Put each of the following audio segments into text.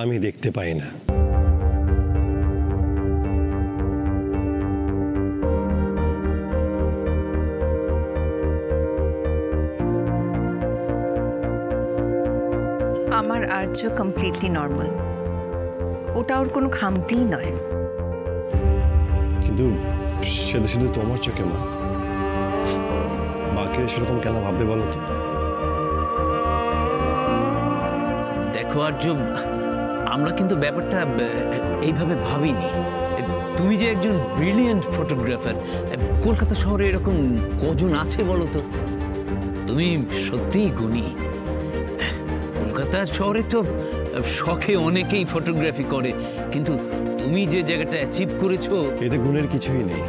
আমি দেখতে পাই না। আমার আর্য কমপ্লিটলি নর্মাল, ওটা ওর কোনো খামতিই নয়। কিন্তু শুধু শুধু তোমার চোখে মা, বাকি সেরকম কেন ভাববে বলো তো? দেখো আর্য, আমরা কিন্তু ব্যাপারটা এইভাবে ভাবিনি। তুমি যে একজন ব্রিলিয়েন্ট ফটোগ্রাফার, কলকাতা শহরে এরকম কজন আছে বলো তো? তুমি সত্যিই গুণী। কলকাতা শহরে তো শখে অনেকেই ফটোগ্রাফি করে, কিন্তু তুমি যে জায়গাটা অ্যাচিভ করেছো, এতে গুণের কিছুই নেই।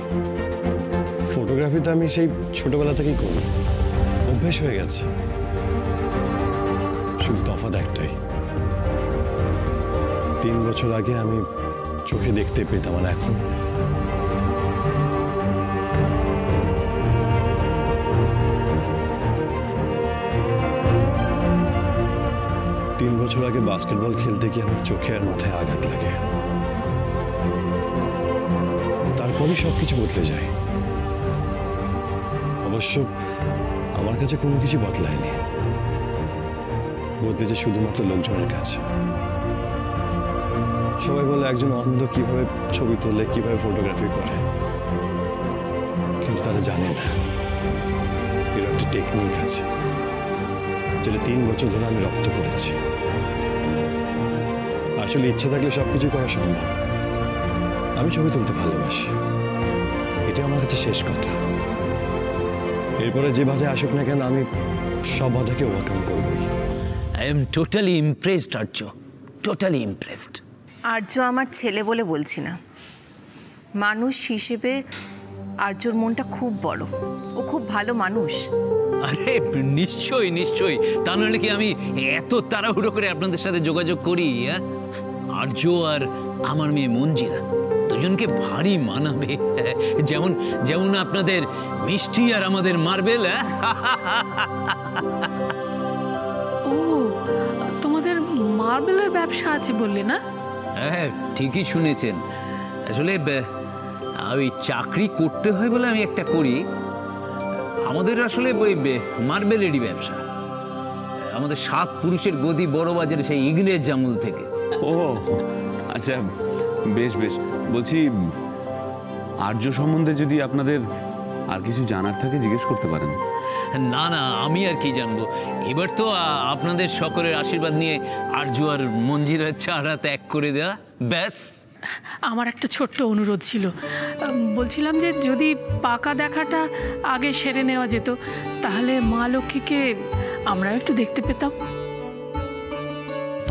ফটোগ্রাফি তো আমি সেই ছোটবেলা থেকেই করি, অভ্যেস হয়ে গেছে। শুধু তফাৎ একটাই, 3 বছর আগে আমি চোখে দেখতে পেতাম, আর এখন তিন বছর আগে বাস্কেটবল খেলতে গিয়ে আমার চোখে আর মাথায় আঘাত লাগে, তারপরই সবকিছু বদলে যায়। অবশ্য আমার কাছে কোনো কিছু বদলায়নি, বদলেছে শুধুমাত্র লোকজনের কাছে। সবাই বলে একজন অন্ধ কিভাবে ছবি তোলে, কিভাবে ফটোগ্রাফি করে, কিন্তু তারা জানে না এর একটা টেকনিক আছে, যেটা 3 বছর ধরে আমি রপ্ত করেছি। আসলে ইচ্ছে থাকলে সবকিছু করা সম্ভব। আমি ছবি তুলতে ভালোবাসি, এটা আমার কাছে শেষ কথা। এরপরে যে বাধা আসুক না কেন, আমি সব বাধাকে ওভারকাম করবই। I am totally impressed Arya, totally impressed. Arya আমার ছেলে বলে বলছি না, মানুষ হিসেবে আর্যর মনটা খুব বড়, ও খুব ভালো মানুষ। আরে নিশ্চয়ই নিশ্চয়ই, তা নইলে কি আমি এত তাড়াহুড়ো করে আপনাদের সাথে যোগাযোগ করি? আর্য আর আমার মেয়ে মঞ্জিরা দুজনকে ভারী মানাবে, যেমন যেমন আপনাদের মিষ্টি আর আমাদের মার্বেল। ও, তোমাদের মার্বেলের ব্যবসা আছে বললে না? হ্যাঁ ঠিকই শুনেছেন। আসলে ওই চাকরি করতে হয় বলে আমি একটা করি। আমাদের আসলে ওই মার্বেলেরই ব্যবসা। আমাদের 7 পুরুষের গদি বড় বাজারে সেই ইংরেজ আমল থেকে। ও আচ্ছা, বেশ বেশ। বলছি, আর্য সম্বন্ধে যদি আপনাদের আর কিছু জানার থাকে জিজ্ঞেস করতে পারেন। না না, আমি আর কি জানবো। এবার তো আপনাদের সকলের আশীর্বাদ নিয়ে আর্য আর মঞ্জিরার চারা ত্যাগ করে দেওয়া, ব্যাস। আমার একটা ছোট্ট অনুরোধ ছিল, বলছিলাম যে যদি পাকা দেখাটা আগে সেরে নেওয়া যেত, তাহলে মা লক্ষ্মীকে আমরা একটু দেখতে পেতাম।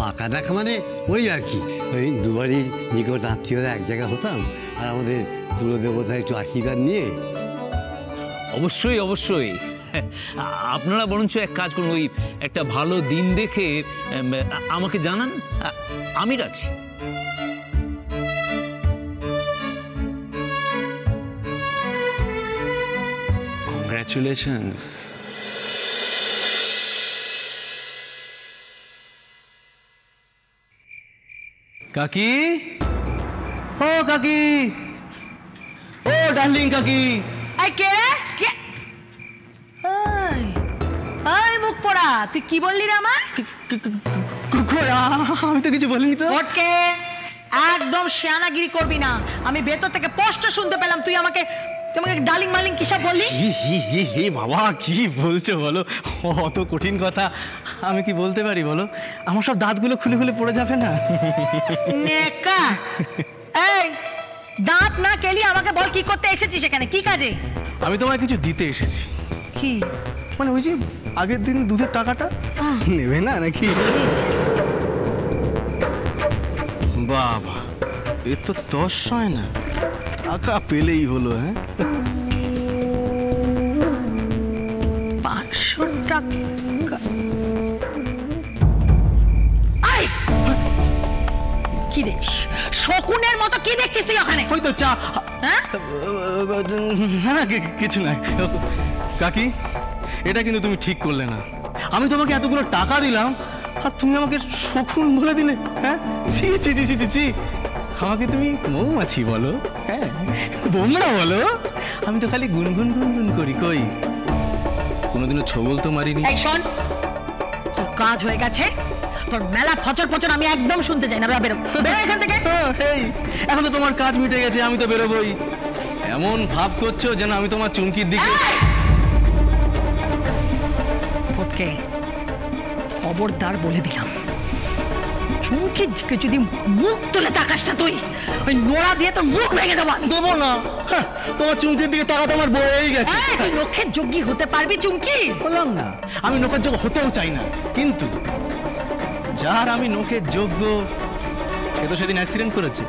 পাকা দেখা মানে ওই আর কি, ওই দুবারই নিকট আত্মীয়রা এক জায়গায় হতাম, আর আমাদের কুলদেবতা একটু আশীর্বাদ নিয়ে। অবশ্যই অবশ্যই, আপনারা বরঞ্চ এক কাজ করুন, ওই একটা ভালো দিন দেখে আমাকে জানান, আমি আছি। কংগ্রাচুলেশনস। কাকি, ও কাকি, ও ডার্লিং কাকি। এই কে রে? কে? এই মুখ পোড়া, তুই কি বললি রে আমার? আমি তো কিছু বলিনি তো। ওটকে একদম শিয়ানাগিরি করবি না। আমি ভেতর থেকে স্পষ্ট শুনতে পেলাম তুই আমাকে ডার্লিং মার্লিং কি সব বললি। হি বাবা, কি বলছো বলো? অত কঠিন কথা আমি কি বলতে পারি বলো? আমার সব দাঁতগুলো খুলে খুলে পড়ে যাবে না? নেকা, এই দাঁত না কেলি আমাকে বল, কি করতে এসেছিস এখানে, কি কাজে? আমি তোমায় কিছু দিতে এসেছি। কি মানে ওই যে আগের দিন দুধের টাকাটা নেবে না নাকি? বাবা, এ তো তস হয় না, টাকা পেলেই হলো। হ্যাঁ, 500 টাকা। কি দেখছিস? শকুনের মতো কি দেখছিস তুই ওখানে? ওই তো চা। হ্যাঁ, না কিছু নাই কাকি, এটা কিন্তু তুমি ঠিক করলে না। আমি তোমাকে এতগুলো টাকা দিলাম, আর তুমি আমাকে শকুন বলে দিলে, হ্যাঁ? ছি ছি ছি ছি ছি ছি। আমাকে তুমি মৌমাছি বলো, হ্যাঁ, বোমরা বলো, আমি তো খালি গুনগুন গুনগুন করি, কই কোনোদিনও ছবল তো মারিনি। এই শোন, তোর কাজ হয়ে গেছে, তোর মেলা ফচর ফচর আমি একদম শুনতে চাই না। বেরো বেরো এখান থেকে। এই এখন তো তোমার কাজ মিটে গেছে, আমি তো বেরোবই। এমন ভাব করছো যেন আমি তোমার চুমকির দিকে। ওকে, খবরদার বলে দিলাম, চুমকির দিকে যদি মুখ তুলে তাকাস না তুই, ওই নোড়া দিয়ে তোর মুখ ভেঙে দেবো। দেবো না, হ্যাঁ, তোমার চুমকির দিকে তাকা তোমার বয়েই গেছে। তুই লক্ষ্যের যোগ্যী হতে পারবি চুমকি? বললাম না আমি নখের যোগ্য হতেও চাই না, কিন্তু যার আমি নখের যোগ্য সে তো সেদিন অ্যাক্সিডেন্ট করেছে,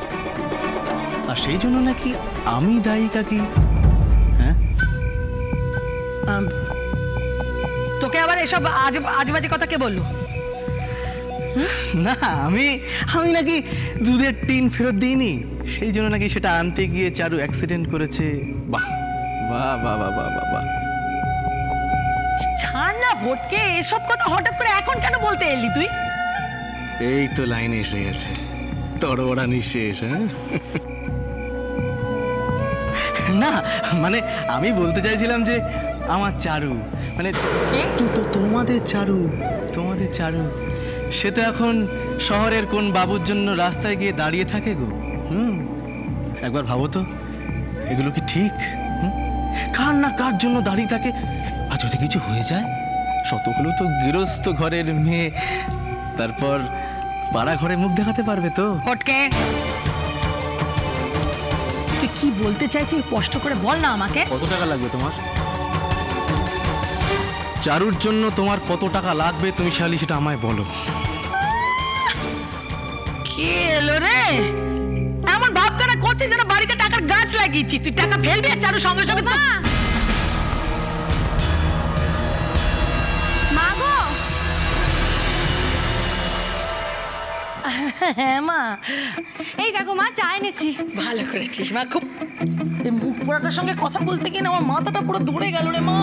আর সেই জন্য নাকি আমি দায়ী কাকি? হ্যাঁ, তোকে আবার এসব আজেবাজে কথা কে বললো? না আমি নাকি দুধের টিন ফেরত দিইনি, সেই জন্য নাকি সেটা আনতে গিয়ে চারু অ্যাক্সিডেন্ট করেছে। বাহ বাহ বাহ বাহ বাহ বাহ বাহ। ছাড় না ভোটকে, এসব কথা হঠাৎ করে এখন কেন বলতে এলি তুই? এই তো লাইনে এসে গেছে তড়বড়া নিঃশেষ। হ্যাঁ, না মানে আমি বলতে চাইছিলাম যে আমার চারু, মানে তোমাদের চারু সে তো এখন শহরের কোন বাবুর জন্য রাস্তায় গিয়ে দাঁড়িয়ে থাকে গো। একবার ভাবো তো, এগুলো কি ঠিক? কার না কার জন্য দাঁড়িয়ে থাকে, আর যদি কিছু হয়ে যায়, শতগুলো তো গৃহস্থ ঘরের মেয়ে তারপর পাড়া ঘরে মুখ দেখাতে পারবে তো। ভোটকে, তুই কি বলতে চাইছিস স্পষ্ট করে বল না আমাকে। কত টাকা লাগবে তোমার? চারুর জন্য তোমার কত টাকা লাগবে তুমি শালি সেটা আমায় বলো। কি এলো রে? এমন ভাব করে করছিস যেন বাড়িতে টাকার গাছ লাগিয়েছিস। তুই টাকা ফেলবি আর চারু সঙ্গে সঙ্গে মা গো। হ্যাঁ মা, এই দেখো মা, চা এনেছি। ভালো করেছিস মা, খুব এই মুখ পোড়াটার সঙ্গে কথা বলতে গিয়ে না আমার মাথাটা পুরো ধরে গেল রে মা।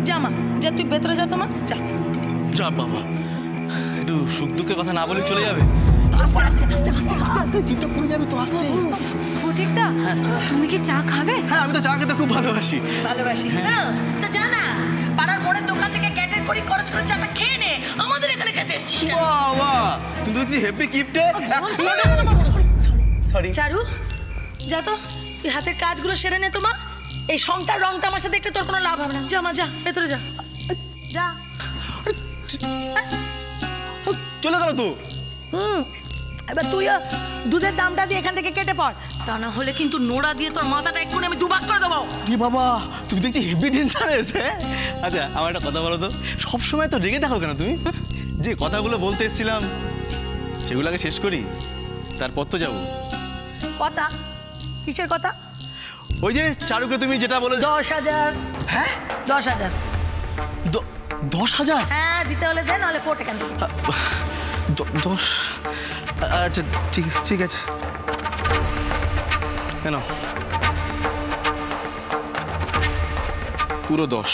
যা মা, যা তুই ভেতরে যা তো মা, যা যা বাবা, একটু সুখ দুঃখের কথা না বলে চলে যাবে। আস্তে আস্তে আস্তে আস্তে আস্তে আস্তে জিভটা পড়ে যাবে তো, আস্তে। ফটিকদা, তুমি কি চা খাবে? হ্যাঁ, আমি তো চা খেতে খুব ভালোবাসি। ভালোবাসিস না তো যা না, পাড়ার মোড়ের দোকান থেকে গ্যাটের করে খরচ করে চাটা খেয়ে নে। আমাদের এখানে খেতে এসেছিস কেন? বাহ বাহ, তুমি তো হেভি গিফটে। সরি চারু, যা তো, তুই হাতের কাজগুলো সেরে নে তো মা। এই সংটার রং তামাশা দেখতে তোর কোনো লাভ হবে না। যা মা, যা ভেতরে যা, যা। চলে গেল তো। এবার তুইও দুধের দামটা দিয়ে এখান থেকে কেটে পড়, তা না হলে কিন্তু নোড়া দিয়ে তোর মাথাটা এক্ষুনি আমি দুভাগ করে দেবো। কি বাবা, তুমি দেখছি হেভি ডেঞ্জারাস। হ্যাঁ, আচ্ছা আমার একটা কথা বলো তো, সবসময় তো রেগে দেখো কেন তুমি? যে কথাগুলো বলতে এসেছিলাম সেগুলোকে শেষ করি, তারপর তো যাবো। কথা কিসের কথা? ওই যে চারুকে তুমি যেটা বলে। 10,000। হ্যাঁ, 10,000। 10,000? হ্যাঁ, দিতে হলে দে, নাহলে কোর্টে কেন? 10? আচ্ছা ঠিক আছে, কেন পুরো 10।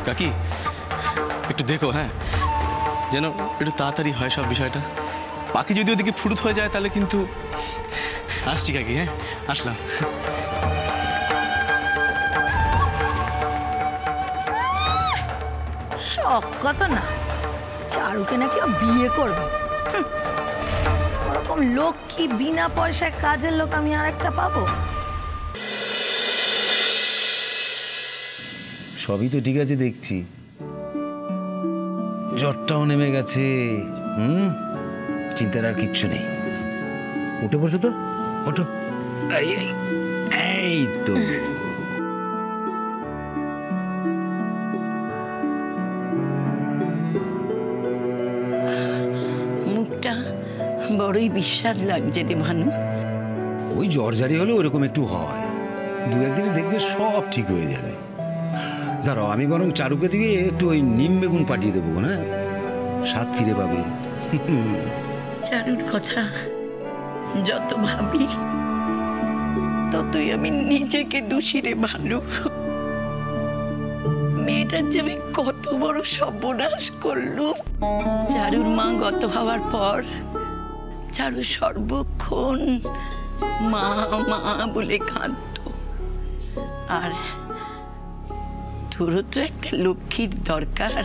কাকি একটু দেখো, হ্যাঁ, যেন একটু তাড়াতাড়ি হয় সব বিষয়টা। পাখি যদি ওদিকে ফুরুত হয়ে যায় তাহলে কিন্তু। আসছি কাকি, হ্যাঁ, আসলাম। শখ কত না, চারুকে নাকি বিয়ে করবে। ওরকম লোক কি বিনা পয়সায় কাজের লোক আমি আর একটা পাবো? সবই তো ঠিক আছে দেখছি, জ্বরটাও নেমে গেছে। চিন্তার আর কিচ্ছু নেই। উঠে বসো তো, ওঠো। এই তো মুখটা বড়ই বিশ্বাস লাগছে রে ভানু। ওই জ্বর জারি হলে ওরকম একটু হয়, দু একদিনে দেখবে সব ঠিক হয়ে যাবে। দাঁড়াও, আমি বরং চারুকে দিয়ে একটু ওই নিম বেগুন পাঠিয়ে দেবো না, স্বাদ ফিরে পাবে। চারুর কথা যত ভাবি ততই আমি নিজেকে দোষী রে ভালো। মেয়েটার যে আমি কত বড় সর্বনাশ করলো। চারুর মা গত হওয়ার পর চারু সর্বক্ষণ মা মা বলে কাঁদত। আর তোরও তো একটা লক্ষ্মীর দরকার,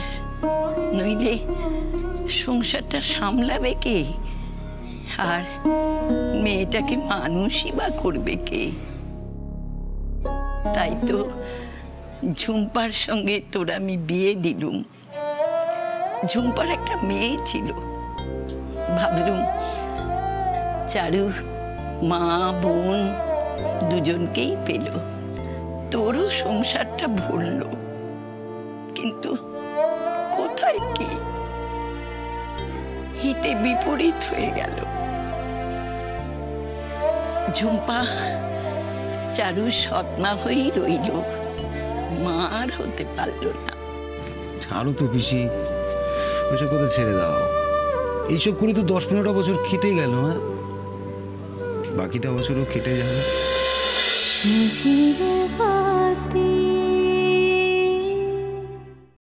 নইলে সংসারটা সামলাবে কে? আর মেয়েটাকে মানুষই বা করবে কে? তাই তো ঝুম্পার সঙ্গে তোর আমি বিয়ে দিলুম। ঝুম্পার একটা মেয়ে ছিল, ভাবলুম চারু মা বোন দুজনকেই পেল, তোরও সংসারটা ভরল। কিন্তু কোথায় কি হিতে বিপরীত হয়ে গেল। ঝুম্পা চারু সৎমা হয়েই রইল, মার হতে পারল না। ছাড়ো তো পিসি, ওইসব কথা ছেড়ে দাও। এইসব করে তো 10-15টা বছর কেটে গেল, হ্যাঁ, বাকিটা বছরও কেটে যাবে। ঝিরে বাতি